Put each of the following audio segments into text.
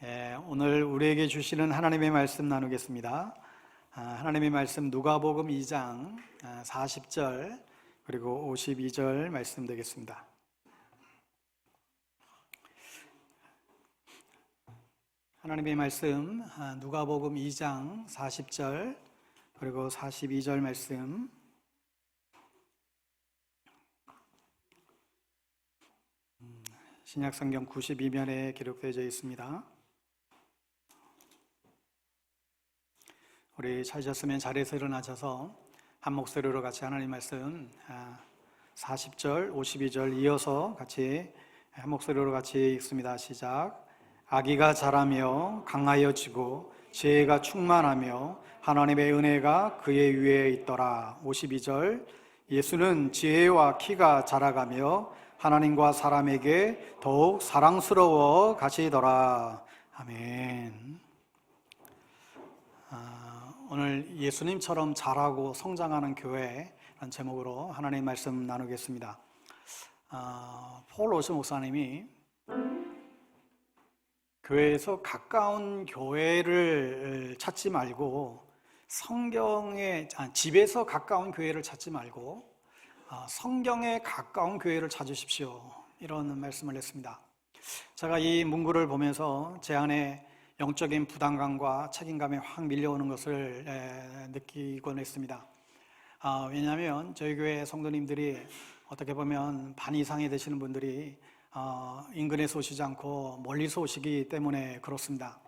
오늘 우리에게 주시는 하나님의 말씀 나누겠습니다. 하나님의 말씀 누가복음 2장 40절 그리고 52절 말씀 되겠습니다. 하나님의 말씀 누가복음 2장 40절 그리고 42절 말씀, 신약성경 92면에 기록되어 있습니다. 우리 찾으셨으면 자리에서 일어나셔서 한 목소리로 같이 하나님 말씀 40절, 52절 이어서 같이 한 목소리로 같이 읽습니다. 시작. 아기가 자라며 강하여지고 지혜가 충만하며 하나님의 은혜가 그의 위에 있더라. 52절. 예수는 지혜와 키가 자라가며 하나님과 사람에게 더욱 사랑스러워 가시더라. 아멘. 오늘 예수님처럼 자라고 성장하는 교회라는 제목으로 하나님의 말씀 나누겠습니다. 폴 오시 목사님이 교회에서 가까운 교회를 찾지 말고 집에서 가까운 교회를 찾지 말고 성경에 가까운 교회를 찾으십시오, 이런 말씀을 했습니다. 제가 이 문구를 보면서 제 안에 영적인 부담감과 책임감이 확 밀려오는 것을 느끼곤 했습니다. 왜냐하면 저희 교회 성도님들이 어떻게 보면 반 이상이 되시는 분들이 인근에서 오시지 않고 멀리서 오시기 때문에 그렇습니다.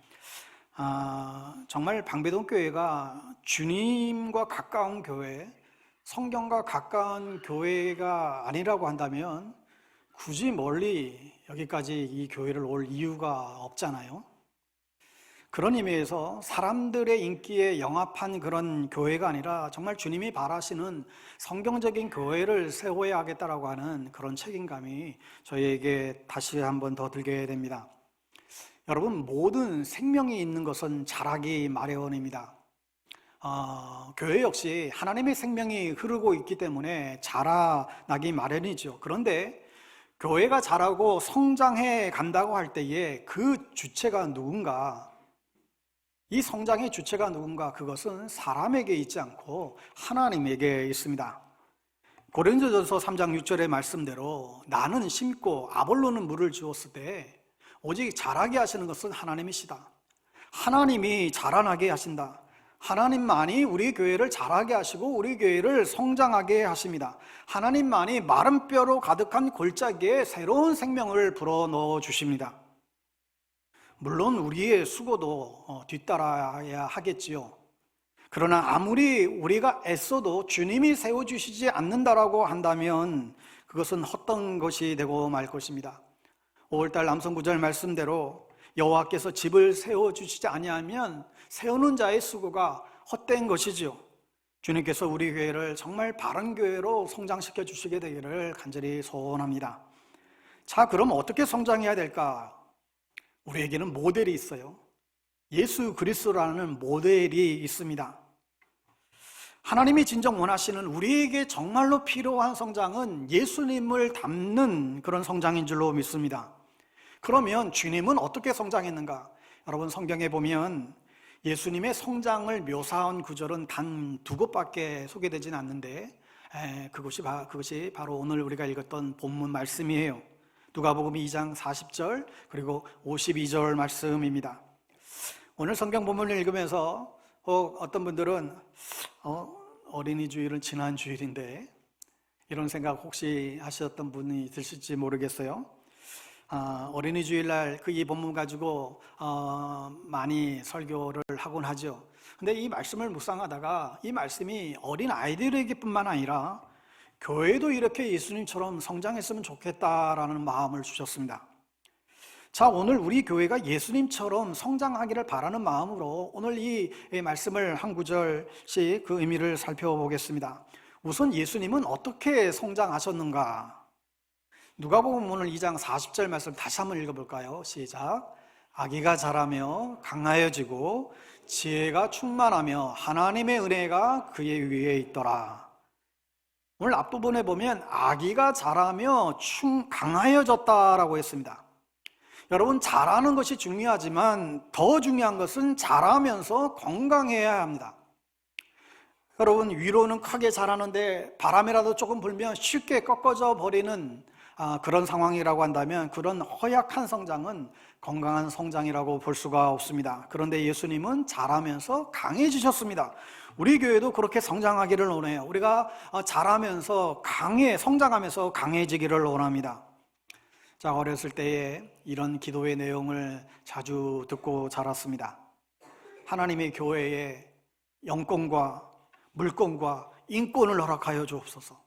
정말 방배동 교회가 주님과 가까운 교회, 성경과 가까운 교회가 아니라고 한다면 굳이 멀리 여기까지 이 교회를 올 이유가 없잖아요. 그런 의미에서 사람들의 인기에 영합한 그런 교회가 아니라 정말 주님이 바라시는 성경적인 교회를 세워야 하겠다라고 하는 그런 책임감이 저희에게 다시 한번 더 들게 됩니다. 여러분, 모든 생명이 있는 것은 자라기 마련입니다. 교회 역시 하나님의 생명이 흐르고 있기 때문에 자라나기 마련이죠. 그런데 교회가 자라고 성장해 간다고 할 때에 그 주체가 누군가, 이 성장의 주체가 누군가, 그것은 사람에게 있지 않고 하나님에게 있습니다. 고린도전서 3장 6절의 말씀대로 나는 심고 아볼로는 물을 주었을 때 오직 자라게 하시는 것은 하나님이시다. 하나님이 자라나게 하신다. 하나님만이 우리 교회를 자라게 하시고 우리 교회를 성장하게 하십니다. 하나님만이 마른 뼈로 가득한 골짜기에 새로운 생명을 불어넣어 주십니다. 물론 우리의 수고도 뒤따라야 하겠지요. 그러나 아무리 우리가 애써도 주님이 세워주시지 않는다라고 한다면 그것은 헛된 것이 되고 말 것입니다. 5월달 남성구절 말씀대로 여호와께서 집을 세워주시지 아니하면 세우는 자의 수고가 헛된 것이지요. 주님께서 우리 교회를 정말 바른 교회로 성장시켜 주시게 되기를 간절히 소원합니다. 자, 그럼 어떻게 성장해야 될까? 우리에게는 모델이 있어요. 예수 그리스도라는 모델이 있습니다. 하나님이 진정 원하시는 우리에게 정말로 필요한 성장은 예수님을 닮는 그런 성장인 줄로 믿습니다. 그러면 주님은 어떻게 성장했는가? 여러분, 성경에 보면 예수님의 성장을 묘사한 구절은 단 2곳밖에 소개되지는 않는데 그것이 바로 오늘 우리가 읽었던 본문 말씀이에요. 누가복음 2장 40절 그리고 52절 말씀입니다. 오늘 성경 본문을 읽으면서 어떤 분들은 어린이 주일은 지난 주일인데, 이런 생각 혹시 하셨던 분이 있으실지 모르겠어요. 어린이 주일날 이 본문 가지고 많이 설교를 하곤 하죠. 근데 이 말씀을 묵상하다가 이 말씀이 어린 아이들에게 뿐만 아니라 교회도 이렇게 예수님처럼 성장했으면 좋겠다라는 마음을 주셨습니다. 자, 오늘 우리 교회가 예수님처럼 성장하기를 바라는 마음으로 오늘 이 말씀을 한 구절씩 그 의미를 살펴보겠습니다. 우선 예수님은 어떻게 성장하셨는가? 누가복음 오늘 2장 40절 말씀 다시 한번 읽어볼까요? 시작. 아기가 자라며 강하여지고 지혜가 충만하며 하나님의 은혜가 그의 위에 있더라. 오늘 앞부분에 보면 아기가 자라며 강하여졌다라고 했습니다. 여러분, 잘하는 것이 중요하지만 더 중요한 것은 잘하면서 건강해야 합니다. 여러분, 위로는 크게 자라는데 바람이라도 조금 불면 쉽게 꺾어져 버리는 그런 상황이라고 한다면 그런 허약한 성장은 건강한 성장이라고 볼 수가 없습니다. 그런데 예수님은 자라면서 강해지셨습니다. 우리 교회도 그렇게 성장하기를 원해요. 우리가 자라면서 성장하면서 강해지기를 원합니다. 자, 어렸을 때에 이런 기도의 내용을 자주 듣고 자랐습니다. 하나님의 교회에 영권과 물권과 인권을 허락하여 주옵소서.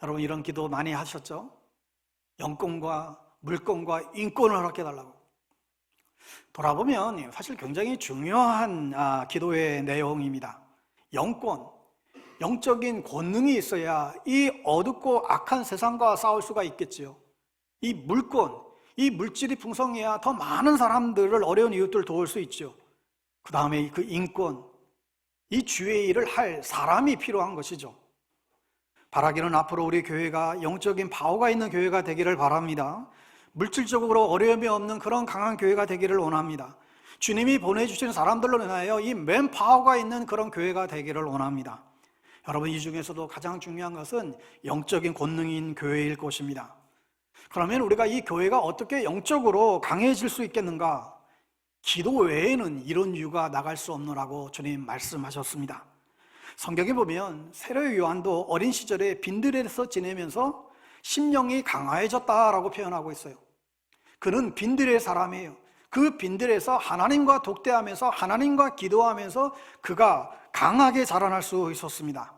여러분, 이런 기도 많이 하셨죠? 영권과 물권과 인권을 허락해달라고. 돌아보면 사실 굉장히 중요한 기도의 내용입니다. 영권, 영적인 권능이 있어야 이 어둡고 악한 세상과 싸울 수가 있겠지요. 이 물권, 이 물질이 풍성해야 더 많은 사람들을, 어려운 이웃들을 도울 수 있죠. 그 다음에 그 인권, 이 주의 일을 할 사람이 필요한 것이죠. 바라기는 앞으로 우리 교회가 영적인 파워가 있는 교회가 되기를 바랍니다. 물질적으로 어려움이 없는 그런 강한 교회가 되기를 원합니다. 주님이 보내주시는 사람들로 인하여 이 맨파워가 있는 그런 교회가 되기를 원합니다. 여러분, 이 중에서도 가장 중요한 것은 영적인 권능인 교회일 것입니다. 그러면 우리가 이 교회가 어떻게 영적으로 강해질 수 있겠는가? 기도 외에는 이런 이유가 나갈 수 없노라고 주님 말씀하셨습니다. 성경에 보면 세례 요한도 어린 시절에 빈들에서 지내면서 심령이 강화해졌다라고 표현하고 있어요. 그는 빈들의 사람이에요. 그 빈들에서 하나님과 독대하면서 하나님과 기도하면서 그가 강하게 자라날 수 있었습니다.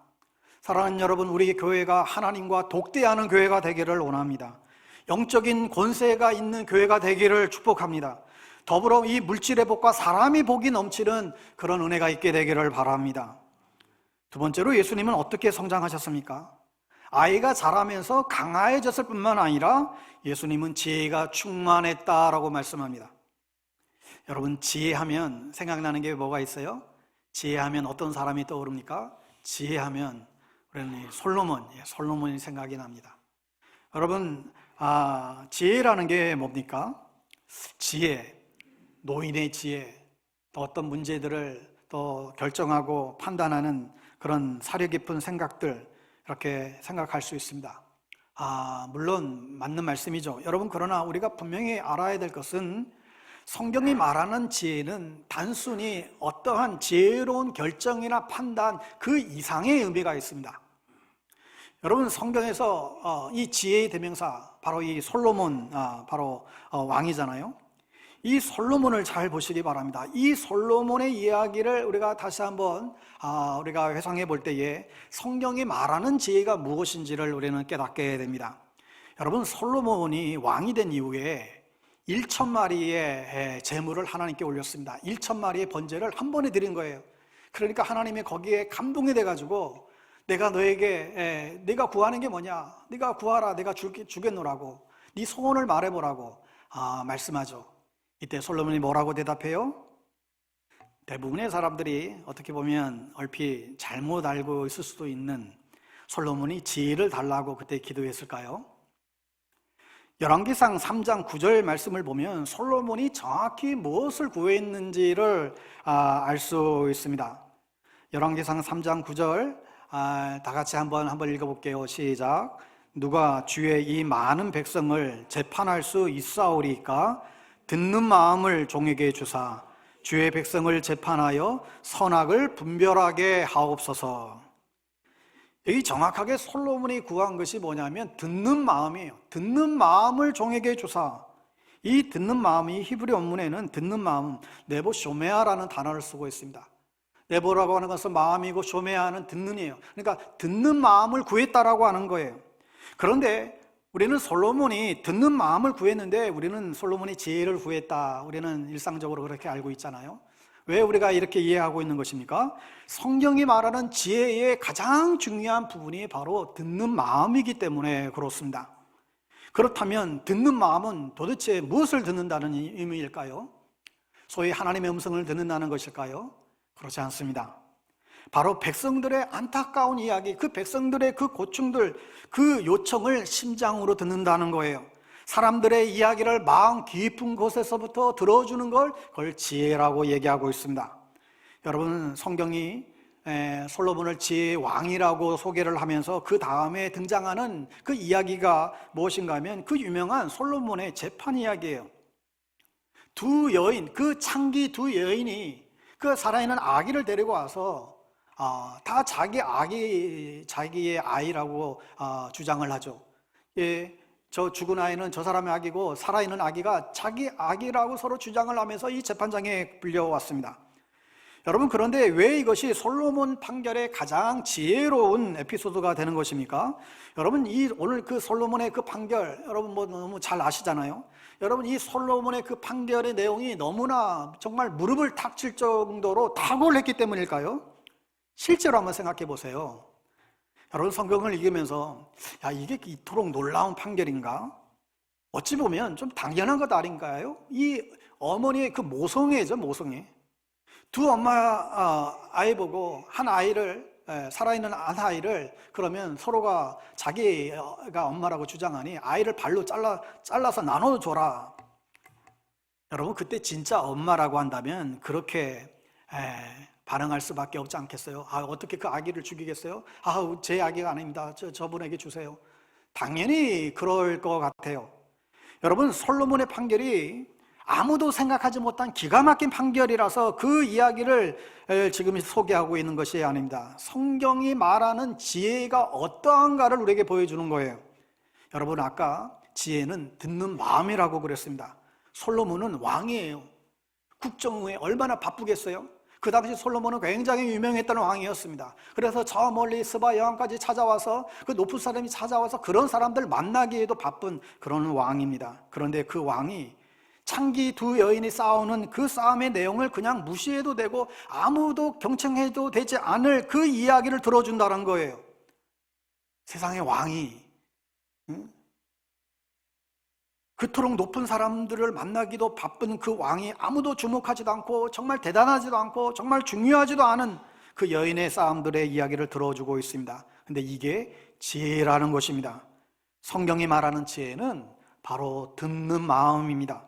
사랑하는 여러분, 우리 교회가 하나님과 독대하는 교회가 되기를 원합니다. 영적인 권세가 있는 교회가 되기를 축복합니다. 더불어 이 물질의 복과 사람이 복이 넘치는 그런 은혜가 있게 되기를 바랍니다. 두 번째로, 예수님은 어떻게 성장하셨습니까? 아이가 자라면서 강화해졌을 뿐만 아니라 예수님은 지혜가 충만했다라고 말씀합니다. 여러분, 지혜하면 생각나는 게 뭐가 있어요? 지혜하면 어떤 사람이 떠오릅니까? 지혜하면 우리는 솔로몬이 생각이 납니다. 여러분, 지혜라는 게 뭡니까? 지혜, 노인의 지혜, 또 어떤 문제들을 또 결정하고 판단하는 그런 사려 깊은 생각들, 이렇게 생각할 수 있습니다. 물론 맞는 말씀이죠. 여러분, 그러나 우리가 분명히 알아야 될 것은 성경이 말하는 지혜는 단순히 어떠한 지혜로운 결정이나 판단 그 이상의 의미가 있습니다. 여러분, 성경에서 이 지혜의 대명사, 바로 이 솔로몬, 왕이잖아요. 이 솔로몬을 잘 보시기 바랍니다. 이 솔로몬의 이야기를 우리가 다시 한번 우리가 회상해 볼 때에 성경이 말하는 지혜가 무엇인지를 우리는 깨닫게 됩니다. 여러분, 솔로몬이 왕이 된 이후에 1,000마리의 제물을 하나님께 올렸습니다. 1,000마리의 번제를 한 번에 드린 거예요. 그러니까 하나님이 거기에 감동이 돼가지고 내가 너에게 네가 구하는 게 뭐냐? 네가 구하라, 내가 주겠노라고, 네 소원을 말해보라고 말씀하죠. 이때 솔로몬이 뭐라고 대답해요? 대부분의 사람들이 어떻게 보면 얼핏 잘못 알고 있을 수도 있는, 솔로몬이 지혜를 달라고 그때 기도했을까요? 열왕기상 3장 9절 말씀을 보면 솔로몬이 정확히 무엇을 구했는지를 알 수 있습니다. 열왕기상 3장 9절 다 같이 한번 읽어볼게요. 시작. 누가 주의 이 많은 백성을 재판할 수 있사오리까? 듣는 마음을 종에게 주사 주의 백성을 재판하여 선악을 분별하게 하옵소서. 여기 정확하게 솔로몬이 구한 것이 뭐냐면 듣는 마음이에요. 듣는 마음을 종에게 주사. 이 듣는 마음이 히브리 원문에는 듣는 마음, 네보 쇼메아라는 단어를 쓰고 있습니다. 네보라고 하는 것은 마음이고 쇼메아는 듣는이에요. 그러니까 듣는 마음을 구했다라고 하는 거예요. 그런데 우리는 솔로몬이 듣는 마음을 구했는데 우리는 솔로몬이 지혜를 구했다, 우리는 일상적으로 그렇게 알고 있잖아요. 왜 우리가 이렇게 이해하고 있는 것입니까? 성경이 말하는 지혜의 가장 중요한 부분이 바로 듣는 마음이기 때문에 그렇습니다. 그렇다면 듣는 마음은 도대체 무엇을 듣는다는 의미일까요? 소위 하나님의 음성을 듣는다는 것일까요? 그렇지 않습니다. 바로 백성들의 안타까운 이야기, 그 백성들의 그 고충들, 그 요청을 심장으로 듣는다는 거예요. 사람들의 이야기를 마음 깊은 곳에서부터 들어주는 걸 그걸 지혜라고 얘기하고 있습니다. 여러분, 성경이 솔로몬을 지혜의 왕이라고 소개를 하면서 그 다음에 등장하는 그 이야기가 무엇인가 하면 그 유명한 솔로몬의 재판 이야기예요. 두 여인, 그 창기 두 여인이 그 살아있는 아기를 데리고 와서 다 자기의 아이라고 주장을 하죠. 예, 저 죽은 아이는 저 사람의 아기고 살아있는 아기가 자기 아기라고 서로 주장을 하면서 이 재판장에 불려왔습니다. 여러분, 그런데 왜 이것이 솔로몬 판결의 가장 지혜로운 에피소드가 되는 것입니까? 여러분, 오늘 그 솔로몬의 그 판결, 여러분 너무 잘 아시잖아요. 여러분, 이 솔로몬의 그 판결의 내용이 너무나 정말 무릎을 탁 칠 정도로 탁월했기 때문일까요? 실제로 한번 생각해 보세요. 여러분, 성경을 읽으면서 이게 이토록 놀라운 판결인가? 어찌 보면 좀 당연한 것 아닌가요? 이 어머니의 그 모성애죠, 모성애. 두 엄마 아이 보고 한 아이를, 살아있는 한 아이를, 그러면 서로가 자기가 엄마라고 주장하니 아이를 발로 잘라서 나눠줘라. 여러분, 그때 진짜 엄마라고 한다면 그렇게 반응할 수밖에 없지 않겠어요? 어떻게 그 아기를 죽이겠어요? 제 아기가 아닙니다. 저분에게 주세요. 당연히 그럴 것 같아요. 여러분, 솔로몬의 판결이 아무도 생각하지 못한 기가 막힌 판결이라서 그 이야기를 지금 소개하고 있는 것이 아닙니다. 성경이 말하는 지혜가 어떠한가를 우리에게 보여주는 거예요. 여러분, 아까 지혜는 듣는 마음이라고 그랬습니다. 솔로몬은 왕이에요. 국정에 얼마나 바쁘겠어요? 그 당시 솔로몬은 굉장히 유명했던 왕이었습니다. 그래서 저 멀리 스바 여왕까지 찾아와서, 그 높은 사람이 찾아와서 그런 사람들 만나기에도 바쁜 그런 왕입니다. 그런데 그 왕이 창기 두 여인이 싸우는 그 싸움의 내용을 그냥 무시해도 되고 아무도 경청해도 되지 않을 그 이야기를 들어준다는 거예요. 세상의 왕이 그토록 높은 사람들을 만나기도 바쁜 그 왕이 아무도 주목하지도 않고 정말 대단하지도 않고 정말 중요하지도 않은 그 여인의 싸움들의 이야기를 들어주고 있습니다. 근데 이게 지혜라는 것입니다. 성경이 말하는 지혜는 바로 듣는 마음입니다.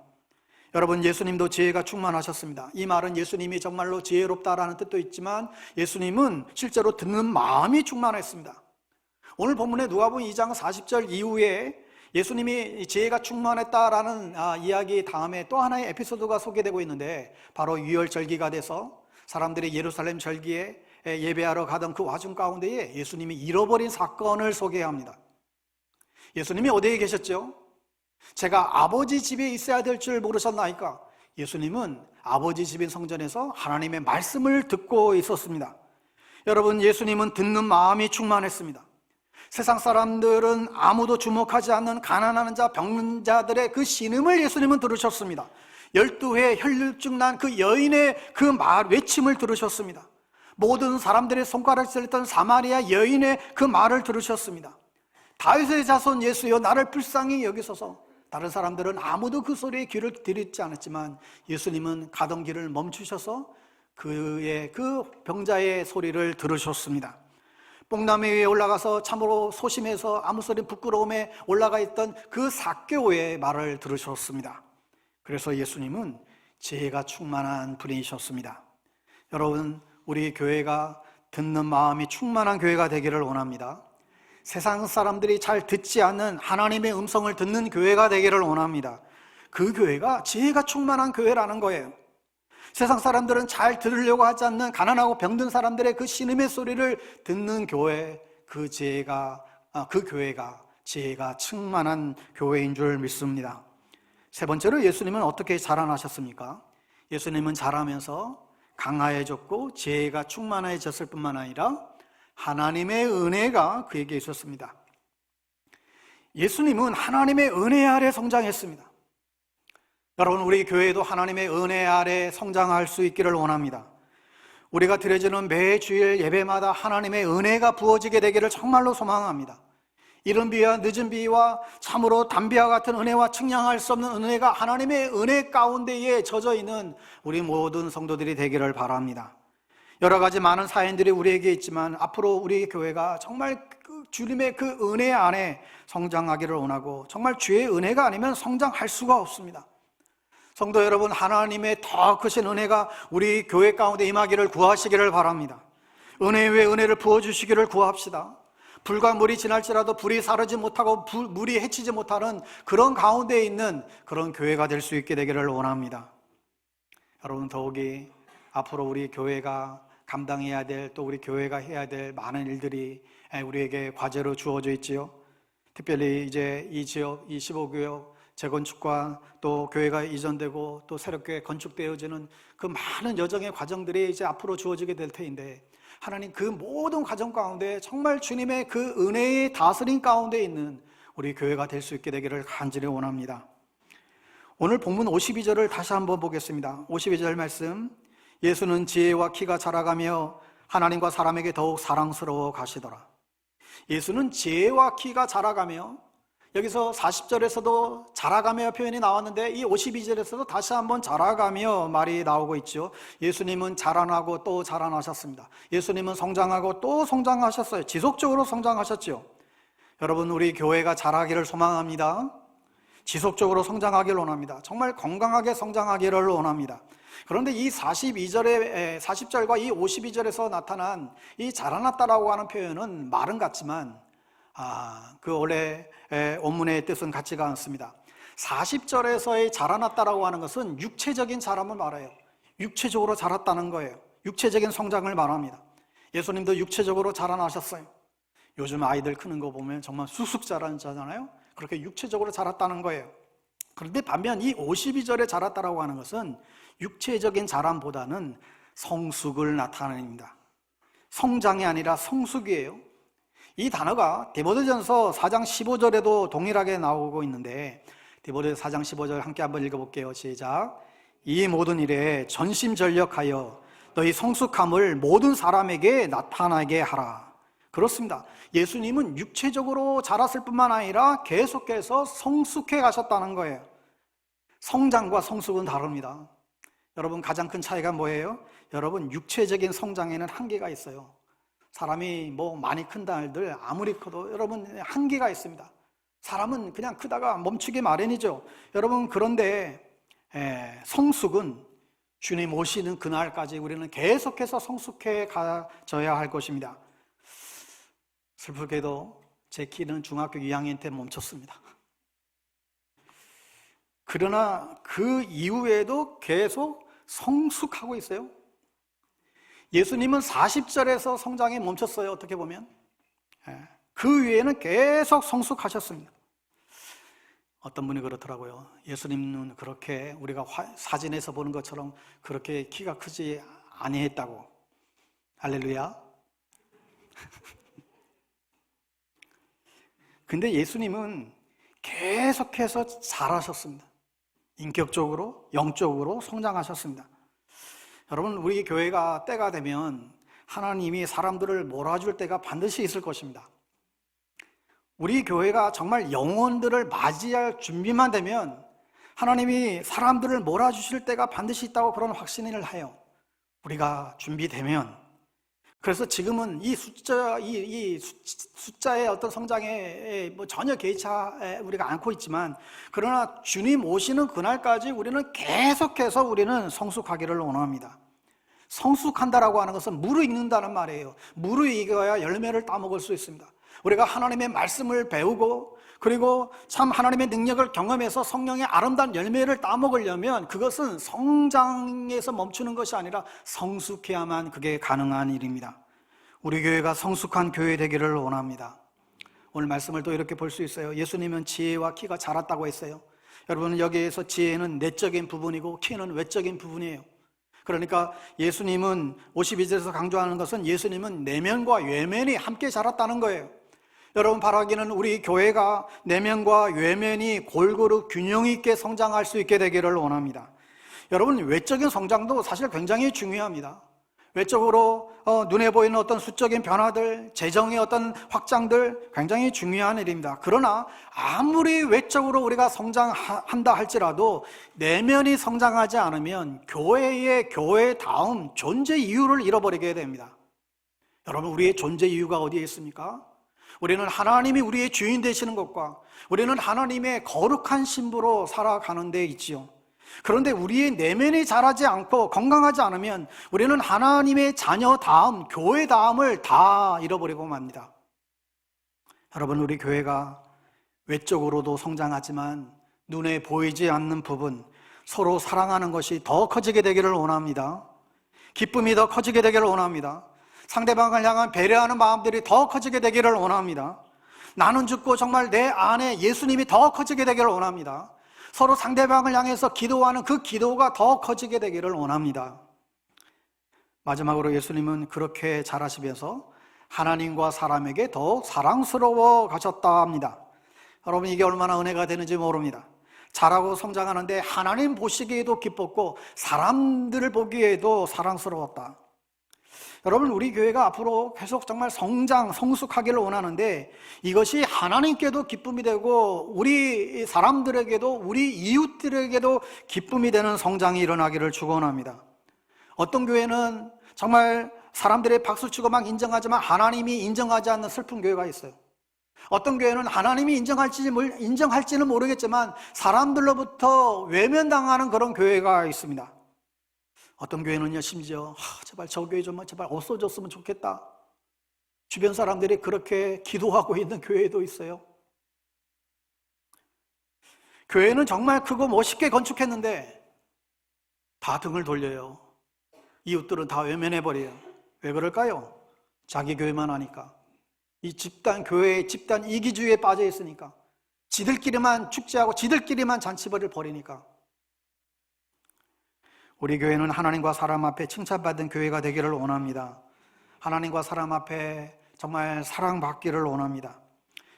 여러분, 예수님도 지혜가 충만하셨습니다. 이 말은 예수님이 정말로 지혜롭다라는 뜻도 있지만 예수님은 실제로 듣는 마음이 충만했습니다. 오늘 본문에 누가복음 2장 40절 이후에 예수님이 지혜가 충만했다라는 이야기 다음에 또 하나의 에피소드가 소개되고 있는데, 바로 유월절기가 돼서 사람들이 예루살렘 절기에 예배하러 가던 그 와중 가운데에 예수님이 잃어버린 사건을 소개합니다. 예수님이 어디에 계셨죠? 제가 아버지 집에 있어야 될 줄 모르셨나이까? 예수님은 아버지 집인 성전에서 하나님의 말씀을 듣고 있었습니다. 여러분, 예수님은 듣는 마음이 충만했습니다. 세상 사람들은 아무도 주목하지 않는 가난한 자, 병든 자들의 그 신음을 예수님은 들으셨습니다. 12회 혈류증 난 그 여인의 그 외침을 들으셨습니다. 모든 사람들의 손가락질 했던 사마리아 여인의 그 말을 들으셨습니다. 다윗의 자손 예수여, 나를 불쌍히 여기소서. 다른 사람들은 아무도 그 소리에 귀를 들이지 않았지만 예수님은 가던 길을 멈추셔서 그의 그 병자의 소리를 들으셨습니다. 뽕나무 위에 올라가서 참으로 소심해서 아무 소리 부끄러움에 올라가 있던 그 삭개오의 말을 들으셨습니다. 그래서 예수님은 지혜가 충만한 분이셨습니다. 여러분, 우리 교회가 듣는 마음이 충만한 교회가 되기를 원합니다. 세상 사람들이 잘 듣지 않는 하나님의 음성을 듣는 교회가 되기를 원합니다. 그 교회가 지혜가 충만한 교회라는 거예요. 세상 사람들은 잘 들으려고 하지 않는 가난하고 병든 사람들의 그 신음의 소리를 듣는 교회, 그 교회가 지혜가 충만한 교회인 줄 믿습니다. 세 번째로, 예수님은 어떻게 자라나셨습니까? 예수님은 자라면서 강화해졌고 지혜가 충만해졌을 뿐만 아니라 하나님의 은혜가 그에게 있었습니다. 예수님은 하나님의 은혜 아래 성장했습니다. 여러분, 우리 교회도 하나님의 은혜 아래 성장할 수 있기를 원합니다. 우리가 드려지는 매 주일 예배마다 하나님의 은혜가 부어지게 되기를 정말로 소망합니다. 이른 비와 늦은 비와 참으로 단비와 같은 은혜와 측량할 수 없는 은혜가 하나님의 은혜 가운데에 젖어 있는 우리 모든 성도들이 되기를 바랍니다. 여러 가지 많은 사연들이 우리에게 있지만 앞으로 우리 교회가 정말 주님의 그 은혜 안에 성장하기를 원하고, 정말 주의 은혜가 아니면 성장할 수가 없습니다. 성도 여러분, 하나님의 더 크신 은혜가 우리 교회 가운데 임하기를 구하시기를 바랍니다. 은혜 위에 은혜를 부어주시기를 구합시다. 불과 물이 지날지라도 불이 사르지 못하고 물이 해치지 못하는 그런 가운데 있는 그런 교회가 될 수 있게 되기를 원합니다. 여러분, 더욱이 앞으로 우리 교회가 감당해야 될, 또 우리 교회가 해야 될 많은 일들이 우리에게 과제로 주어져 있지요. 특별히 이제 이 지역, 이 15구역 재건축과 또 교회가 이전되고 또 새롭게 건축되어지는 그 많은 여정의 과정들이 이제 앞으로 주어지게 될 터인데, 하나님 그 모든 과정 가운데 정말 주님의 그 은혜의 다스림 가운데 있는 우리 교회가 될 수 있게 되기를 간절히 원합니다. 오늘 본문 52절을 다시 한번 보겠습니다. 52절 말씀, 예수는 지혜와 키가 자라가며 하나님과 사람에게 더욱 사랑스러워 가시더라. 예수는 지혜와 키가 자라가며, 여기서 40절에서도 자라가며 표현이 나왔는데 이 52절에서도 다시 한번 자라가며 말이 나오고 있죠. 예수님은 자라나고 또 자라나셨습니다. 예수님은 성장하고 또 성장하셨어요. 지속적으로 성장하셨죠. 여러분, 우리 교회가 자라기를 소망합니다. 지속적으로 성장하기를 원합니다. 정말 건강하게 성장하기를 원합니다. 그런데 이 40절과 이 52절에서 나타난 이 자라났다라고 하는 표현은 말은 같지만 그 원래 원문의 뜻은 같지가 않습니다. 40절에서의 자라났다라고 하는 것은 육체적인 자람을 말해요. 육체적으로 자랐다는 거예요. 육체적인 성장을 말합니다. 예수님도 육체적으로 자라나셨어요. 요즘 아이들 크는 거 보면 정말 쑥쑥 자라잖아요. 그렇게 육체적으로 자랐다는 거예요. 그런데 반면 이 52절에 자랐다라고 하는 것은 육체적인 자람보다는 성숙을 나타냅니다. 성장이 아니라 성숙이에요. 이 단어가 디모데전서 4장 15절에도 동일하게 나오고 있는데, 디모데 4장 15절 함께 한번 읽어볼게요. 시작. 이 모든 일에 전심전력하여 너희 성숙함을 모든 사람에게 나타나게 하라. 그렇습니다. 예수님은 육체적으로 자랐을 뿐만 아니라 계속해서 성숙해 가셨다는 거예요. 성장과 성숙은 다릅니다. 여러분, 가장 큰 차이가 뭐예요? 여러분, 육체적인 성장에는 한계가 있어요. 사람이 뭐 많이 큰다 한들 아무리 커도 여러분 한계가 있습니다. 사람은 그냥 크다가 멈추기 마련이죠. 여러분, 그런데 성숙은 주님 오시는 그날까지 우리는 계속해서 성숙해 가져야 할 것입니다. 슬프게도 제 키는 중학교 2학년 때 멈췄습니다. 그러나 그 이후에도 계속 성숙하고 있어요. 예수님은 40절에서 성장이 멈췄어요. 어떻게 보면 그 위에는 계속 성숙하셨습니다. 어떤 분이 그렇더라고요. 예수님은 그렇게 우리가 사진에서 보는 것처럼 그렇게 키가 크지 아니했다고. 할렐루야. 근데 예수님은 계속해서 자라셨습니다. 인격적으로, 영적으로 성장하셨습니다. 여러분, 우리 교회가 때가 되면 하나님이 사람들을 몰아줄 때가 반드시 있을 것입니다. 우리 교회가 정말 영혼들을 맞이할 준비만 되면 하나님이 사람들을 몰아주실 때가 반드시 있다고 그런 확신을 해요. 우리가 준비되면. 그래서 지금은 이 숫자의 어떤 성장에 전혀 개의치 우리가 않고 있지만, 그러나 주님 오시는 그날까지 우리는 계속해서 우리는 성숙하기를 원합니다. 성숙한다라고 하는 것은 무르익는다는 말이에요. 무르익어야 열매를 따먹을 수 있습니다. 우리가 하나님의 말씀을 배우고 그리고 참 하나님의 능력을 경험해서 성령의 아름다운 열매를 따먹으려면 그것은 성장에서 멈추는 것이 아니라 성숙해야만 그게 가능한 일입니다. 우리 교회가 성숙한 교회 되기를 원합니다. 오늘 말씀을 또 이렇게 볼 수 있어요. 예수님은 지혜와 키가 자랐다고 했어요. 여러분, 여기에서 지혜는 내적인 부분이고 키는 외적인 부분이에요. 그러니까 예수님은 52절에서 강조하는 것은 예수님은 내면과 외면이 함께 자랐다는 거예요. 여러분, 바라기는 우리 교회가 내면과 외면이 골고루 균형 있게 성장할 수 있게 되기를 원합니다. 여러분, 외적인 성장도 사실 굉장히 중요합니다. 외적으로 눈에 보이는 어떤 수적인 변화들, 재정의 어떤 확장들 굉장히 중요한 일입니다. 그러나 아무리 외적으로 우리가 성장한다 할지라도 내면이 성장하지 않으면 교회다움 존재 이유를 잃어버리게 됩니다. 여러분, 우리의 존재 이유가 어디에 있습니까? 우리는 하나님이 우리의 주인 되시는 것과 우리는 하나님의 거룩한 신부로 살아가는 데 있지요. 그런데 우리의 내면이 자라지 않고 건강하지 않으면 우리는 하나님의 자녀다움, 교회다움을 다 잃어버리고 맙니다. 여러분, 우리 교회가 외적으로도 성장하지만 눈에 보이지 않는 부분, 서로 사랑하는 것이 더 커지게 되기를 원합니다. 기쁨이 더 커지게 되기를 원합니다. 상대방을 향한 배려하는 마음들이 더 커지게 되기를 원합니다. 나는 죽고 정말 내 안에 예수님이 더 커지게 되기를 원합니다. 서로 상대방을 향해서 기도하는 그 기도가 더 커지게 되기를 원합니다. 마지막으로 예수님은 그렇게 잘하시면서 하나님과 사람에게 더욱 사랑스러워 가셨다 합니다. 여러분, 이게 얼마나 은혜가 되는지 모릅니다. 자라고 성장하는데 하나님 보시기에도 기뻤고 사람들을 보기에도 사랑스러웠다. 여러분, 우리 교회가 앞으로 계속 정말 성숙하기를 원하는데 이것이 하나님께도 기쁨이 되고 우리 사람들에게도, 우리 이웃들에게도 기쁨이 되는 성장이 일어나기를 축원합니다. 어떤 교회는 정말 사람들이 박수치고 막 인정하지만 하나님이 인정하지 않는 슬픈 교회가 있어요. 어떤 교회는 하나님이 인정할지는 모르겠지만 사람들로부터 외면당하는 그런 교회가 있습니다. 어떤 교회는요, 심지어 제발 저 교회 좀 제발 없어졌으면 좋겠다, 주변 사람들이 그렇게 기도하고 있는 교회도 있어요. 교회는 정말 크고 멋있게 건축했는데 다 등을 돌려요. 이웃들은 다 외면해버려요. 왜 그럴까요? 자기 교회만 하니까. 이 교회의 집단 이기주의에 빠져 있으니까. 지들끼리만 축제하고 지들끼리만 잔치벌을 벌이니까. 우리 교회는 하나님과 사람 앞에 칭찬받은 교회가 되기를 원합니다. 하나님과 사람 앞에 정말 사랑받기를 원합니다.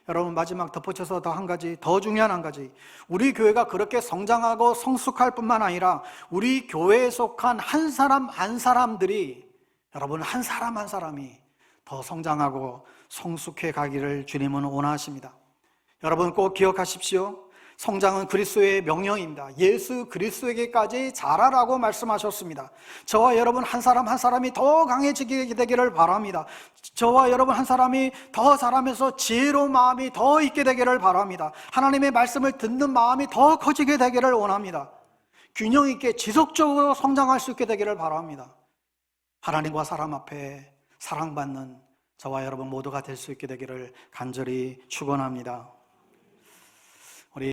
여러분, 마지막 덧붙여서 더 중요한 한 가지, 우리 교회가 그렇게 성장하고 성숙할 뿐만 아니라 우리 교회에 속한 한 사람 한 사람들이, 여러분, 한 사람 한 사람이 더 성장하고 성숙해 가기를 주님은 원하십니다. 여러분, 꼭 기억하십시오. 성장은 그리스도의 명령입니다. 예수 그리스도에게까지 자라라고 말씀하셨습니다. 저와 여러분 한 사람 한 사람이 더 강해지게 되기를 바랍니다. 저와 여러분 한 사람이 더 자라면서 지혜로운 마음이 더 있게 되기를 바랍니다. 하나님의 말씀을 듣는 마음이 더 커지게 되기를 원합니다. 균형 있게 지속적으로 성장할 수 있게 되기를 바랍니다. 하나님과 사람 앞에 사랑받는 저와 여러분 모두가 될 수 있게 되기를 간절히 축원합니다.